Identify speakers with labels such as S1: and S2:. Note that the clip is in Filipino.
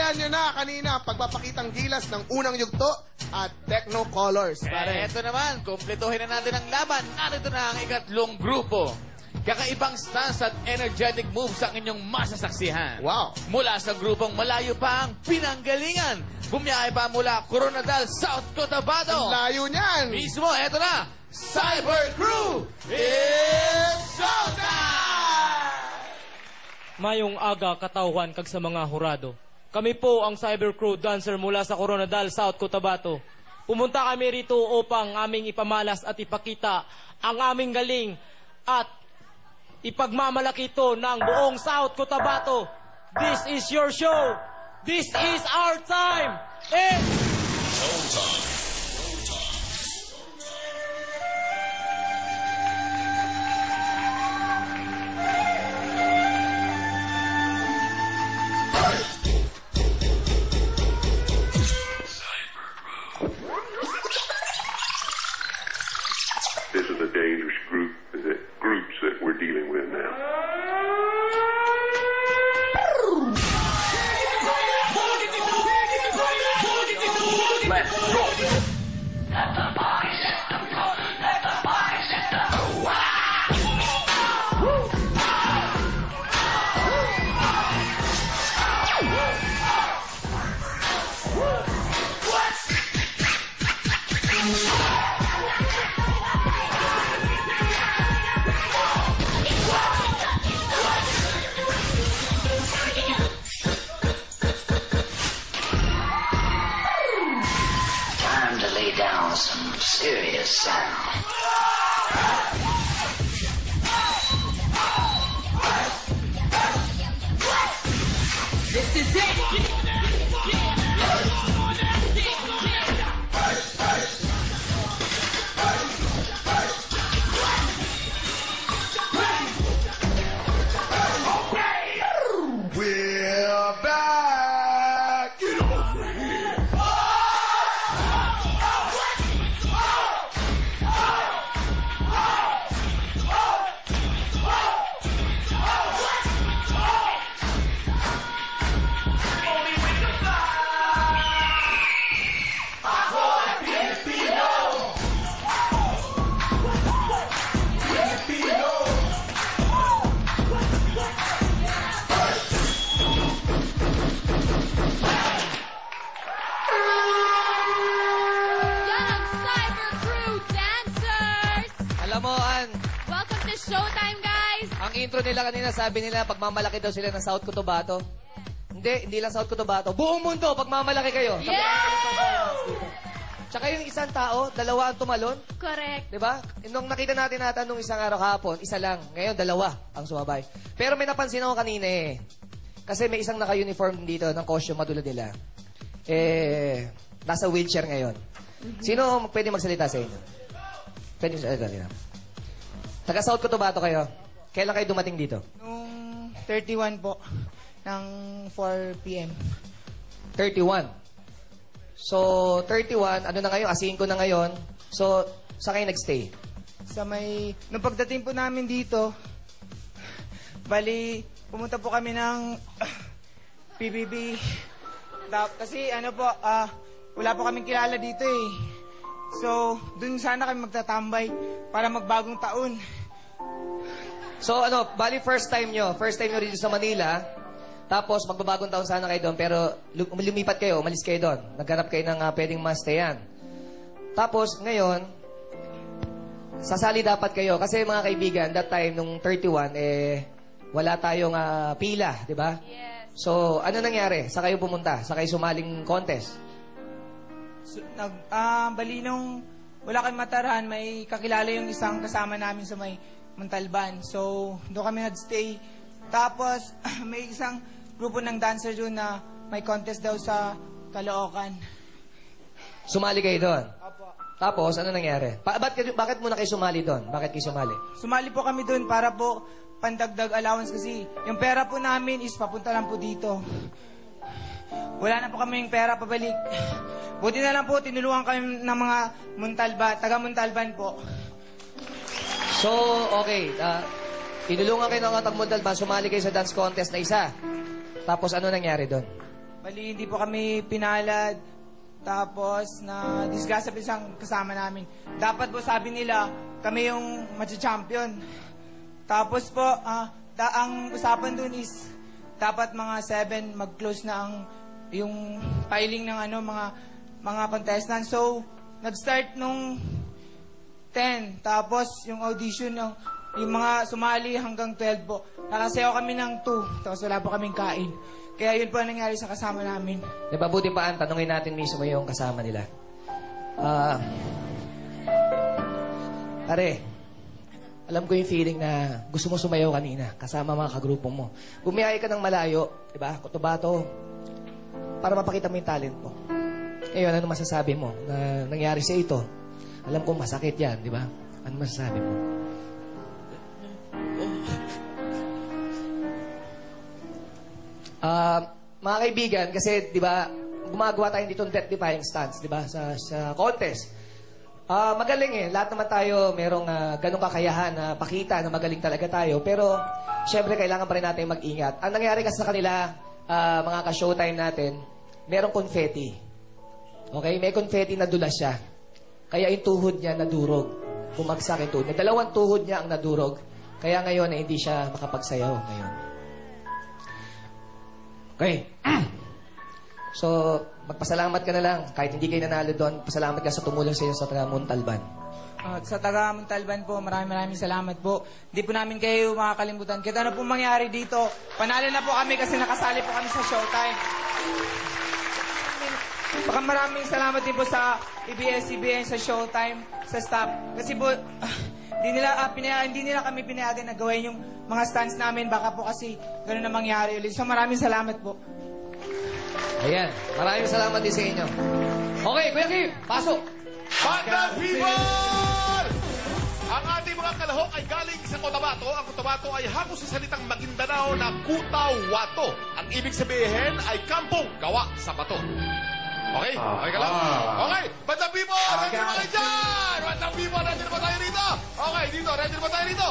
S1: Sabayan nyo na kanina ang pagpapakitang gilas ng unang yugto at Techno-Colors.
S2: Eto naman, kumpletuhin na natin ang laban. Narito na ang ikatlong grupo. Kakaibang stance at energetic moves ang inyong masasaksihan.
S1: Wow.
S2: Mula sa grupong malayo pa ang pinanggalingan. Bumiyahe pa mula Coronadal, South Cotabato.
S1: Ang layo niyan.
S2: Mismo, eto na, Cyber Crew! It's showtime!
S3: Mayong aga katauhan kag sa mga hurado. Kami po ang Cyber Crew dancer mula sa Coronadal, South Cotabato. Pumunta kami rito upang aming ipamalas at ipakita ang aming galing at ipagmamalaki ito ng buong South Cotabato. This is your show. This is our time. It's showtime.
S4: This is a dangerous groups that we're dealing with now.
S5: Let's go. Let the body set the floor. Let the body set the Time to lay down some serious sound.
S6: This is it!
S1: We're back. Get over here.
S7: Young Cyber Crew dancers!
S2: Alam mo, Ann,
S7: Welcome to Showtime, guys!
S2: ang intro nila kanina, sabi nila, pagmamalaki daw sila ng South Cotabato. Hindi lang South Cotabato. Buong mundo, pagmamalaki kayo. Tsaka yung isang tao, dalawa ang tumalon.
S7: Correct.
S2: Diba? Nung nakita natin nung isang araw kahapon, isa lang. Ngayon, dalawa ang sumabay. Pero may napansin ako kanina eh. Kasi may isang naka-uniform dito ng costume madula nila. Nasa wheelchair ngayon. Sino pwede magsalita sa inyo? Pwede magsalita nila. Taga South Cotabato kayo. Kailan kayo dumating dito?
S8: Nung 31 po, ng 4 p.m.
S2: 31. So, 31, ano na ngayon? A5 na ngayon. So, saan kayo nagstay?
S8: Sa may, nung pagdating po namin dito, bali, pumunta po kami ng PBB. Kasi ano po, wala po kaming kilala dito eh. So, dun sana kami magtatambay para magbagong taon.
S2: So, bali first time nyo dito sa Manila. Tapos, magbabagong taon sana kayo doon, pero lumipat kayo, umalis kayo doon. Naghanap kayo ng pwedeng mastayan. Tapos, ngayon, sasali dapat kayo. Kasi mga kaibigan, that time, nung 31, wala tayong pila, di ba?
S7: Yes.
S2: So, ano nangyari? Sa kayo pumunta? Sa kayo sumaling contest?
S8: So, bali nung wala kami matarahan, may kakilala yung isang kasama namin sa may Montalban. So, doon kami nagstay. Tapos, may isang grupo ng dancer doon na may contest daw sa Caloocan.
S2: Sumali kayo doon?
S8: Opo.
S2: Tapos, ano nangyari? Bakit muna kayo sumali doon? Bakit kayo sumali?
S8: Sumali po kami doon para po pandagdag allowance kasi yung pera po namin is papunta lang po dito. Wala na po kami yung pera pabalik. Buti na lang po, tinulungan kami ng mga taga Montalban po.
S2: So, okay. Tinulungan kayo ng Montalban, sumali kayo sa dance contest na isa. Tapos, ano nangyari doon?
S8: Bali, hindi po kami pinalad. Tapos, na disgrasya po isang kasama namin. Dapat po sabi nila, kami yung matcha-champion. Tapos po, ang usapan dun is, dapat mga 7 mag-close na yung filing ng mga contestants. So, nag-start nung 10. Tapos, yung audition, yung mga sumali hanggang 12 po. Nakasayaw kami ng 2. Tapos wala po kaming kain. Kaya yun po ang nangyari sa kasama namin.
S2: Diba, buti pa, tanungin natin mismo yung kasama nila. Pare, alam ko yung feeling na gusto mo sumayaw kanina, kasama mga kagrupo mo. Bumiyahe ka ng malayo, diba, Cotabato, para mapakita mo yung talent mo. Ngayon, ano masasabi mo na nangyari sa ito? Alam ko masakit yan, di ba? Ano masasabi mo? Mga kaibigan, kasi, di ba, gumagawa tayo dito ng death-defying stance, di ba, sa contest. Magaling eh. Lahat naman tayo merong ganong kakayahan na pakita na magaling talaga tayo. Pero, syempre, kailangan pa rin natin mag-ingat. Ang nangyari kasi sa kanila, mga ka-showtime natin, merong confetti. Okay? May confetti na dulas siya. Kaya yung tuhod niya nadurog. Bumagsak yung tuhod niya. 2 tuhod niya ang nadurog. Kaya ngayon, hindi siya makapagsayaw ngayon. Okay. So, magpasalamat ka na lang. Kahit hindi kayo nanalo doon, pasalamat ka sa tumulong sa iyo sa taga Montalban.
S8: Sa taga Montalban po, maraming salamat po. Hindi po namin kayo makakalimutan. Kahit ano po mangyari dito, panalo na po kami kasi nakasali po kami sa Showtime. Baka maraming salamat din po sa ABS-CBN, sa Showtime, sa staff. Kasi po, hindi nila kami pinayagan na gawin yung mga stunts namin. Baka po kasi gano'n na mangyari ulit. So maraming salamat po.
S2: Ayan. Maraming salamat din sa inyo. Okay, Kuya Kim, pasok!
S9: Bandang People! Ang ating mga kalahok ay galing sa Cotabato. Ang Cotabato ay hango sa salitang Maguindanao na Kutawato. Ang ibig sabihin ay kampong gawa sa bato. Okay? Okay ka lang? Okay. Bandang People! Ready na ba kayo dyan? Bandang People, ready na ba tayo rito? Okay, dito. Ready na ba tayo rito?